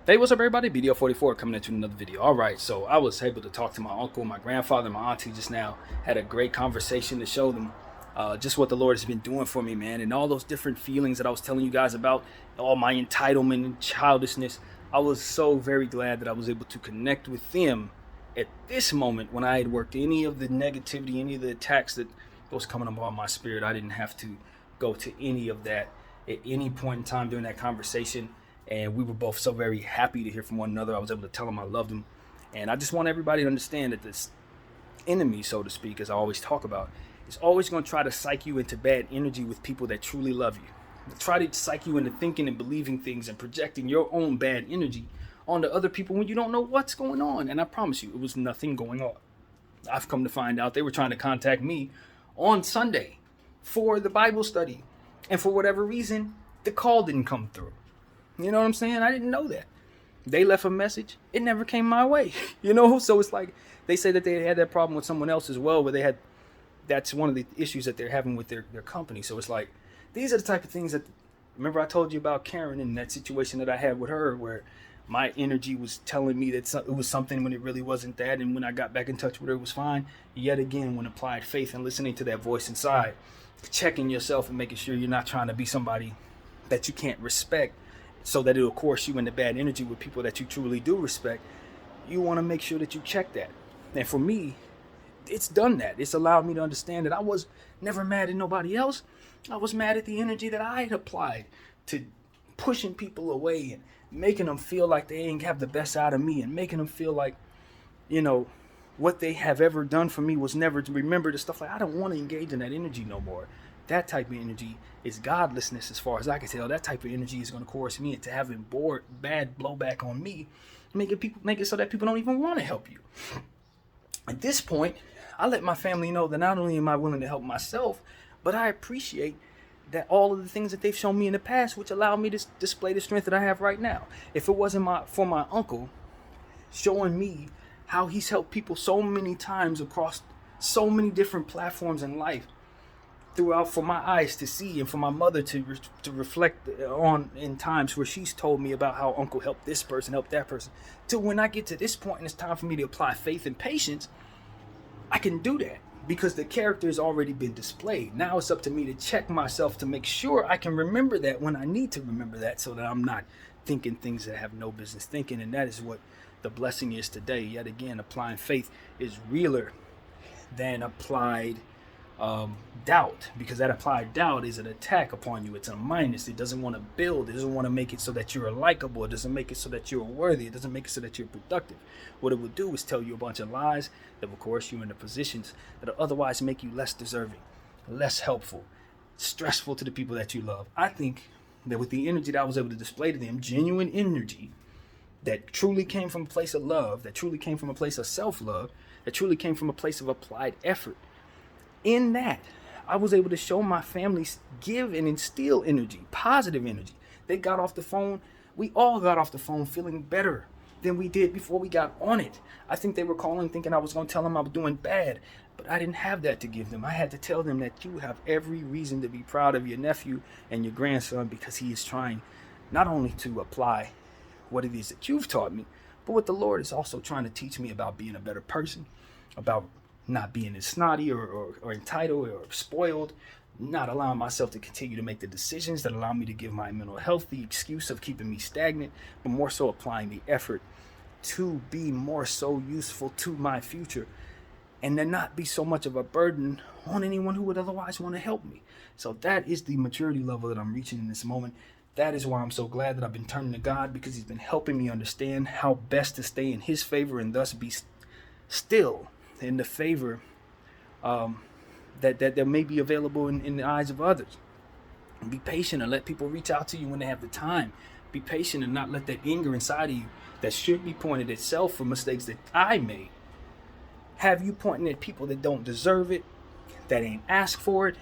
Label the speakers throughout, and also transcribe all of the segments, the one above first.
Speaker 1: Hey, what's up, everybody? BDF 44 coming into another video. All right, so I was able to talk to my uncle, my grandfather, my auntie just now. Had a great conversation to show them just what the Lord has been doing for me, man, and all those different feelings that I was telling you guys about, all my entitlement and childishness. I was so very glad that I was able to connect with them at this moment when I had worked any of the negativity, any of the attacks that was coming upon my spirit. I didn't have to go to any of that at any point in time during that conversation, and we were both so very happy to hear from one another. I was able to tell him I loved him, and I just want everybody to understand that this enemy, so to speak, as I always talk about, is always going to try to psych you into bad energy with people that truly love you. They try to psych you into thinking and believing things and projecting your own bad energy onto other people when you don't know what's going on. And I promise you, it was nothing going on. I've come to find out they were trying to contact me on Sunday for the Bible study, and for whatever reason, the call didn't come through. You know what I'm saying? I didn't know that. They left a message. It never came my way. So it's like they say that they had that problem with someone else as well, where that's one of the issues that they're having with their company. So it's like, these are the type of things that, remember I told you about Karen and that situation that I had with her, where my energy was telling me that it was something when it really wasn't that. And when I got back in touch with her, it was fine. Yet again, when applied faith and listening to that voice inside, checking yourself and making sure you're not trying to be somebody that you can't respect, so that it'll course you into bad energy with people that you truly do respect. You want to make sure that you check that. And for me, it's done that. It's allowed me to understand that I was never mad at nobody else. I was mad at the energy that I had applied to pushing people away and making them feel like they ain't have the best out of me, and making them feel like, what they have ever done for me was never to remember the stuff. Like, I don't want to engage in that energy no more. That type of energy is godlessness, as far as I can tell. That type of energy is going to coerce me into having bad blowback on me, make it so that people don't even want to help you. At this point, I let my family know that not only am I willing to help myself, but I appreciate that all of the things that they've shown me in the past, which allow me to display the strength that I have right now. If it wasn't for my uncle showing me how he's helped people so many times across so many different platforms in life, throughout, for my eyes to see, and for my mother to reflect on in times where she's told me about how uncle helped this person, helped that person, till when I get to this point and it's time for me to apply faith and patience, I can do that because the character has already been displayed. Now it's up to me to check myself to make sure I can remember that when I need to remember that, so that I'm not thinking things that I have no business thinking. And that is what the blessing is today. Yet again, applying faith is realer than applied doubt, because that applied doubt is an attack upon you. It's a minus. It doesn't want to build. It doesn't want to make it so that you're likable. It doesn't make it so that you're worthy. It doesn't make it so that you're productive. What it will do is tell you a bunch of lies that will coerce you into positions that will otherwise make you less deserving, less helpful, stressful to the people that you love. I think that with the energy that I was able to display to them, genuine energy that truly came from a place of love, that truly came from a place of self-love, that truly came from a place of applied effort, in that, I was able to show my family, give and instill energy, positive energy. They got off the phone. We all got off the phone feeling better than we did before we got on it. I think they were calling thinking I was going to tell them I was doing bad, but I didn't have that to give them. I had to tell them that you have every reason to be proud of your nephew and your grandson, because he is trying not only to apply what it is that you've taught me, but what the Lord is also trying to teach me about being a better person, about not being as snotty or entitled or spoiled, not allowing myself to continue to make the decisions that allow me to give my mental health the excuse of keeping me stagnant, but more so applying the effort to be more so useful to my future, and then not be so much of a burden on anyone who would otherwise want to help me. So that is the maturity level that I'm reaching in this moment. That is why I'm so glad that I've been turning to God, because he's been helping me understand how best to stay in his favor and thus be still in the favor that may be available in the eyes of others. Be patient and let people reach out to you when they have the time. Be patient and not let that anger inside of you that should be pointed at self for mistakes that I made have you pointing at people that don't deserve it, that ain't asked for it,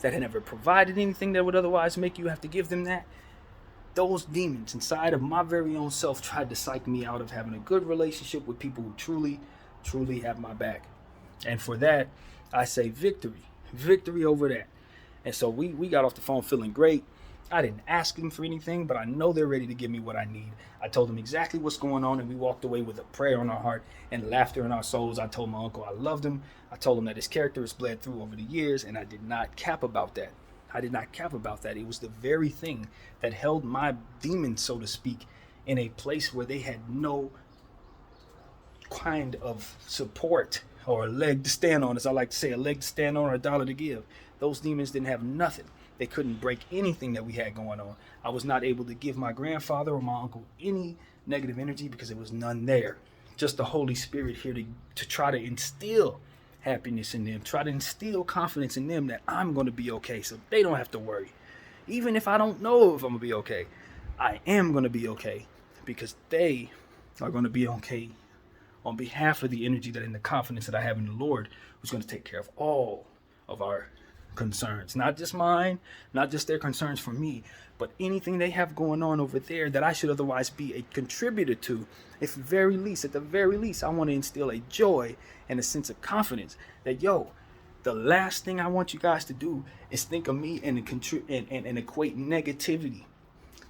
Speaker 1: that had never provided anything that would otherwise make you have to give them that. Those demons inside of my very own self tried to psych me out of having a good relationship with people who truly have my back. And for that, I say victory over that. And so we got off the phone feeling great. I didn't ask them for anything, but I know they're ready to give me what I need. I told them exactly what's going on, and we walked away with a prayer on our heart and laughter in our souls. I told my uncle I loved him. I told him that his character has bled through over the years, and I did not cap about that. I did not cap about that. It was the very thing that held my demons, so to speak, in a place where they had no kind of support or a leg to stand on. As I like to say, a leg to stand on or a dollar to give. Those demons didn't have nothing. They couldn't break anything that we had going on. I was not able to give my grandfather or my uncle any negative energy because there was none there. Just the Holy Spirit here to try to instill happiness in them, try to instill confidence in them that I'm going to be okay, so they don't have to worry. Even if I don't know if I'm going to be okay, I am going to be okay because they are going to be okay on behalf of the energy that and the confidence that I have in the Lord, who's going to take care of all of our concerns, not just mine, not just their concerns for me, but anything they have going on over there that I should otherwise be a contributor to. At the very least, I want to instill a joy and a sense of confidence that, the last thing I want you guys to do is think of me and equate negativity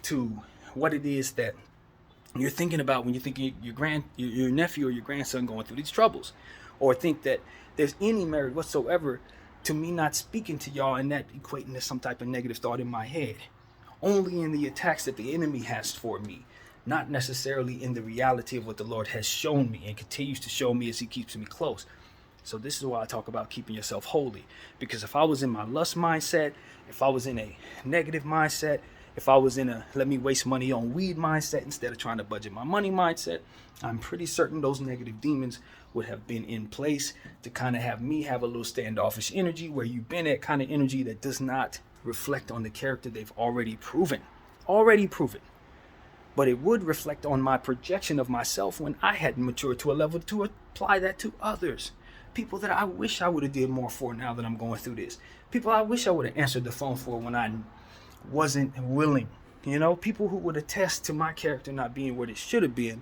Speaker 1: to what it is that you're thinking about when you're thinking your nephew or your grandson going through these troubles, or think that there's any merit whatsoever to me not speaking to y'all and that equating to some type of negative thought in my head. Only in the attacks that the enemy has for me, not necessarily in the reality of what the Lord has shown me and continues to show me as he keeps me close. So this is why I talk about keeping yourself holy, because if I was in my lust mindset, if I was in a negative mindset, if I was in a let me waste money on weed mindset instead of trying to budget my money mindset, I'm pretty certain those negative demons would have been in place to kind of have me have a little standoffish energy, where you've been at kind of energy that does not reflect on the character they've already proven. But it would reflect on my projection of myself when I hadn't matured to a level to apply that to others. People that I wish I would have did more for now that I'm going through this. People I wish I would have answered the phone for when I wasn't willing. People who would attest to my character not being what it should have been,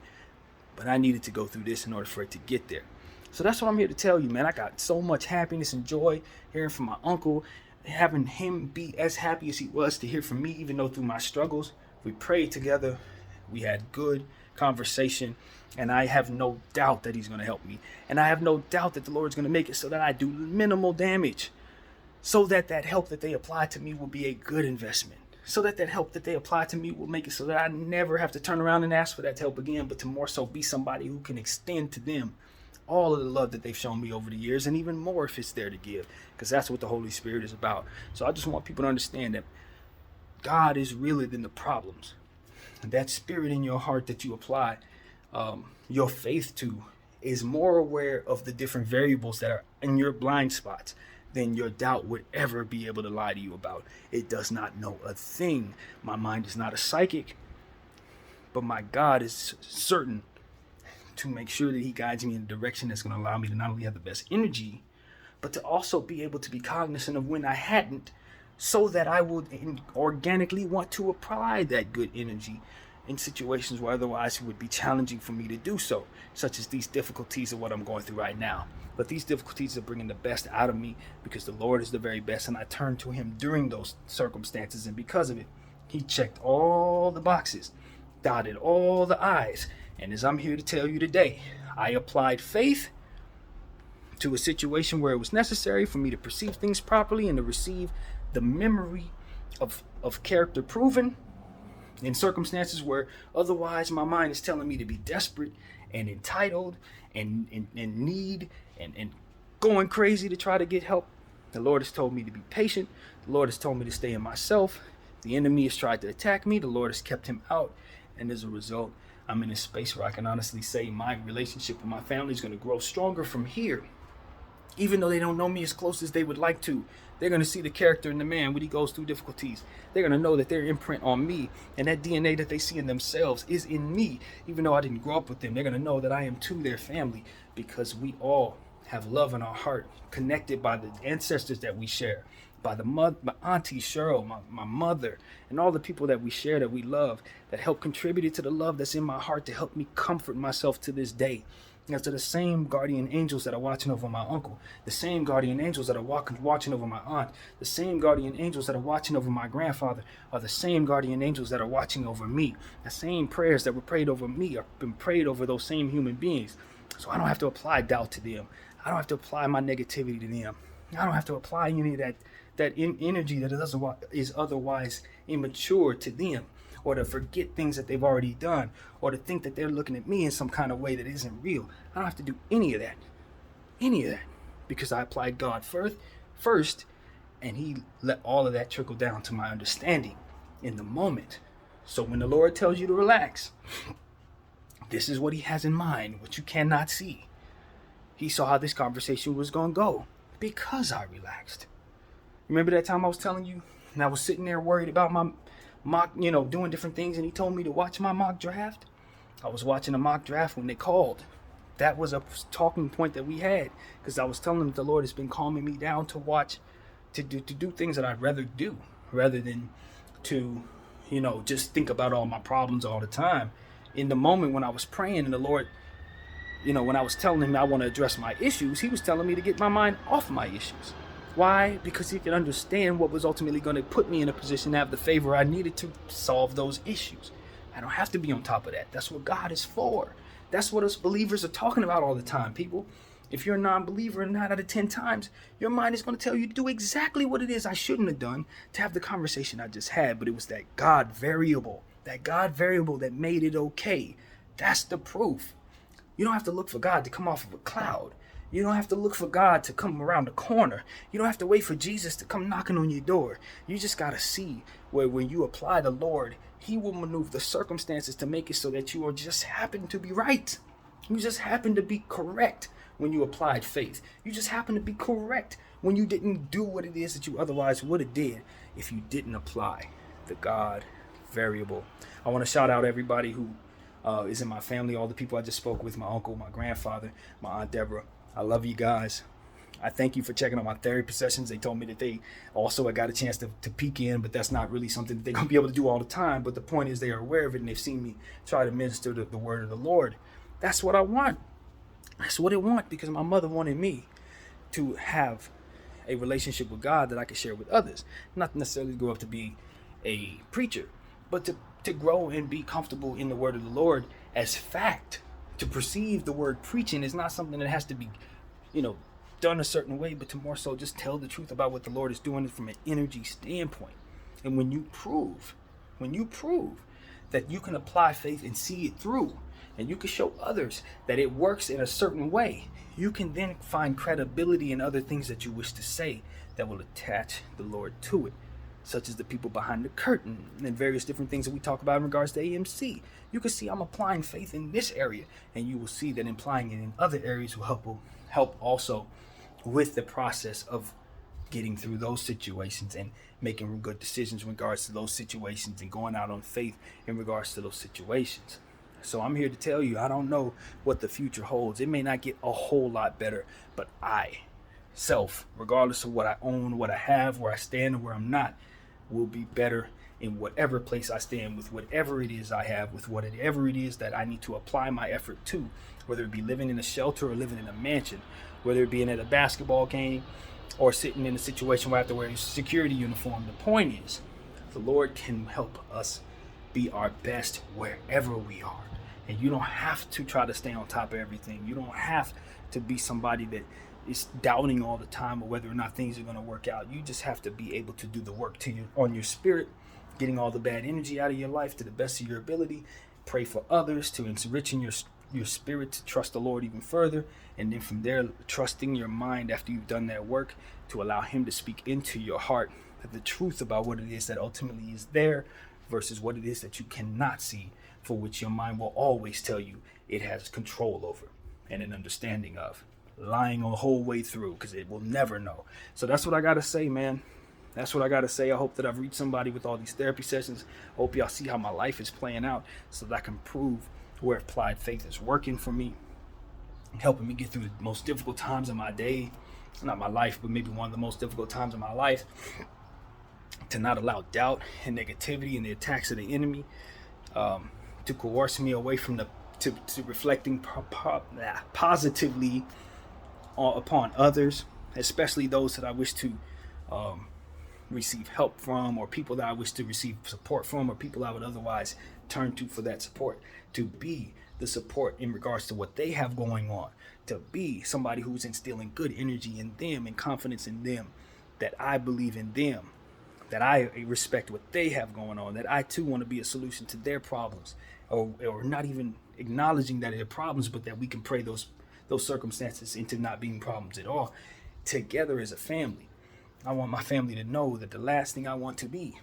Speaker 1: but I needed to go through this in order for it to get there. So that's what I'm here to tell you, man. I got so much happiness and joy hearing from my uncle, having him be as happy as he was to hear from me, even though through my struggles, we prayed together, we had good conversation, and I have no doubt that he's going to help me. And I have no doubt that the Lord's going to make it so that I do minimal damage, so that help that they apply to me will be a good investment. So that help that they apply to me will make it so that I never have to turn around and ask for that help again, but to more so be somebody who can extend to them all of the love that they've shown me over the years, and even more if it's there to give, because that's what the Holy Spirit is about. So I just want people to understand that God is realer than the problems. That spirit in your heart that you apply your faith to is more aware of the different variables that are in your blind spots than your doubt would ever be able to lie to you about. It does not know a thing. My mind is not a psychic, but my God is certain to make sure that he guides me in a direction that's going to allow me to not only have the best energy, but to also be able to be cognizant of when I hadn't, so that I would organically want to apply that good energy in situations where otherwise it would be challenging for me to do so, such as these difficulties of what I'm going through right now. But these difficulties are bringing the best out of me because the Lord is the very best, and I turn to him during those circumstances, and because of it, he checked all the boxes, dotted all the I's, and as I'm here to tell you today, I applied faith to a situation where it was necessary for me to perceive things properly and to receive the memory of character proven in circumstances where otherwise my mind is telling me to be desperate and entitled and need and going crazy to try to get help. The Lord has told me to be patient. The Lord has told me to stay in myself. The enemy has tried to attack me. The Lord has kept him out. And as a result, I'm in a space where I can honestly say my relationship with my family is going to grow stronger from here. Even though they don't know me as close as they would like to, they're going to see the character in the man when he goes through difficulties. They're going to know that their imprint on me and that DNA that they see in themselves is in me. Even though I didn't grow up with them, they're going to know that I am to their family, because we all have love in our heart, connected by the ancestors that we share. by my auntie Cheryl, my mother, and all the people that we share, that we love, that help contribute to the love that's in my heart to help me comfort myself to this day. And to the same guardian angels that are watching over my uncle, the same guardian angels that are watching over my aunt, the same guardian angels that are watching over my grandfather are the same guardian angels that are watching over me. The same prayers that were prayed over me have been prayed over those same human beings. So I don't have to apply doubt to them. I don't have to apply my negativity to them. I don't have to apply any of that energy that is otherwise immature to them, or to forget things that they've already done, or to think that they're looking at me in some kind of way that isn't real. I don't have to do any of that, because I applied God first, and he let all of that trickle down to my understanding in the moment. So when the Lord tells you to relax, this is what he has in mind, what you cannot see. He saw how this conversation was going to go because I relaxed. Remember that time I was telling you, and I was sitting there worried about my mock, doing different things, and he told me to watch my mock draft? I was watching a mock draft when they called. That was a talking point that we had, because I was telling him that the Lord has been calming me down to watch, to do things that I'd rather do, rather than to, just think about all my problems all the time. In the moment when I was praying and the Lord, when I was telling him I want to address my issues, he was telling me to get my mind off my issues. Why? Because he could understand what was ultimately going to put me in a position to have the favor I needed to solve those issues. I don't have to be on top of that. That's what God is for. That's what us believers are talking about all the time, people. If you're a non-believer, 9 out of 10 times, your mind is going to tell you to do exactly what it is I shouldn't have done to have the conversation I just had. But it was that God variable that made it okay. That's the proof. You don't have to look for God to come off of a cloud. You don't have to look for God to come around the corner. You don't have to wait for Jesus to come knocking on your door. You just got to see where when you apply the Lord, he will maneuver the circumstances to make it so that you are just happen to be right. You just happen to be correct when you applied faith. You just happen to be correct when you didn't do what it is that you otherwise would have did if you didn't apply the God variable. I want to shout out everybody who is in my family, all the people I just spoke with, my uncle, my grandfather, my aunt Deborah. I love you guys. I thank you for checking out my therapy sessions. They told me that they also got a chance to peek in, but that's not really something that they're going to be able to do all the time. But the point is they are aware of it, and they've seen me try to minister the word of the Lord. That's what I want. That's what I want, because my mother wanted me to have a relationship with God that I could share with others. Not necessarily grow up to be a preacher, but to grow and be comfortable in the word of the Lord as fact. To perceive the word preaching is not something that has to be, done a certain way, but to more so just tell the truth about what the Lord is doing from an energy standpoint. And when you prove that you can apply faith and see it through, and you can show others that it works in a certain way, you can then find credibility in other things that you wish to say that will attach the Lord to it, such as the people behind the curtain and various different things that we talk about in regards to AMC. You can see I'm applying faith in this area, and you will see that applying it in other areas will help also with the process of getting through those situations and making good decisions in regards to those situations and going out on faith in regards to those situations. So I'm here to tell you, I don't know what the future holds. It may not get a whole lot better, but regardless of what I own, what I have, where I stand, and where I'm not, will be better in whatever place I stand, with whatever it is I have, with whatever it is that I need to apply my effort to, whether it be living in a shelter or living in a mansion, whether it be at a basketball game or sitting in a situation where I have to wear a security uniform. The point is, the Lord can help us be our best wherever we are. And you don't have to try to stay on top of everything. You don't have to be somebody that is doubting all the time or whether or not things are going to work out. You just have to be able to do the work on your spirit, getting all the bad energy out of your life to the best of your ability. Pray for others, to enriching your spirit, to trust the Lord even further. And then from there, trusting your mind after you've done that work to allow him to speak into your heart the truth about what it is that ultimately is there versus what it is that you cannot see, for which your mind will always tell you it has control over and an understanding of, lying the whole way through, because it will never know. So that's what I got to say, man. That's what I got to say. I hope that I've reached somebody with all these therapy sessions. I hope y'all see how my life is playing out so that I can prove where applied faith is working for me, helping me get through the most difficult times of my day, not my life, but maybe one of the most difficult times of my life, to not allow doubt and negativity and the attacks of the enemy to coerce me away from to reflecting positively upon others, especially those that I wish to receive help from, or people that I wish to receive support from, or people I would otherwise turn to for that support, to be the support in regards to what they have going on, to be somebody who's instilling good energy in them and confidence in them, that I believe in them, that I respect what they have going on, that I too want to be a solution to their problems, or not even acknowledging that they're problems, but that we can pray those circumstances into not being problems at all, together as a family. I want my family to know that the last thing I want to be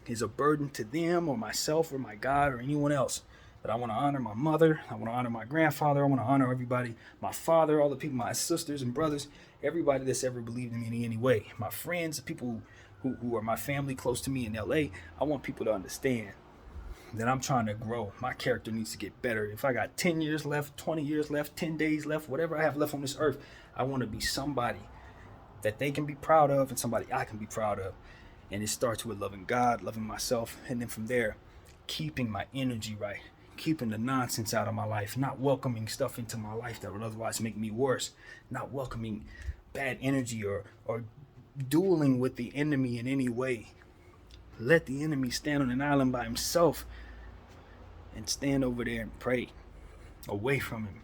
Speaker 1: is a burden to them or myself or my God or anyone else. But I want to honor my mother, I want to honor my grandfather, I want to honor everybody, my father, all the people, my sisters and brothers, everybody that's ever believed in me in any way. My friends, people who are my family close to me in LA. I want people to understand that I'm trying to grow. My character needs to get better. If I got 10 years left, 20 years left, 10 days left, whatever I have left on this earth, I want to be somebody that they can be proud of and somebody I can be proud of. And it starts with loving God, loving myself, and then from there, keeping my energy right, keeping the nonsense out of my life, not welcoming stuff into my life that would otherwise make me worse, not welcoming bad energy or dueling with the enemy in any way. Let the enemy stand on an island by himself and stand over there and pray away from him.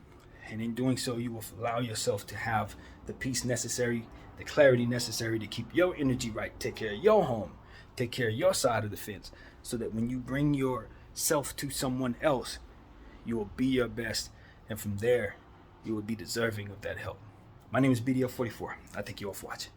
Speaker 1: And in doing so, you will allow yourself to have the peace necessary, the clarity necessary to keep your energy right, take care of your home, take care of your side of the fence, so that when you bring yourself to someone else, you will be your best, and from there, you will be deserving of that help. My name is BDF 44. I thank you all for watching.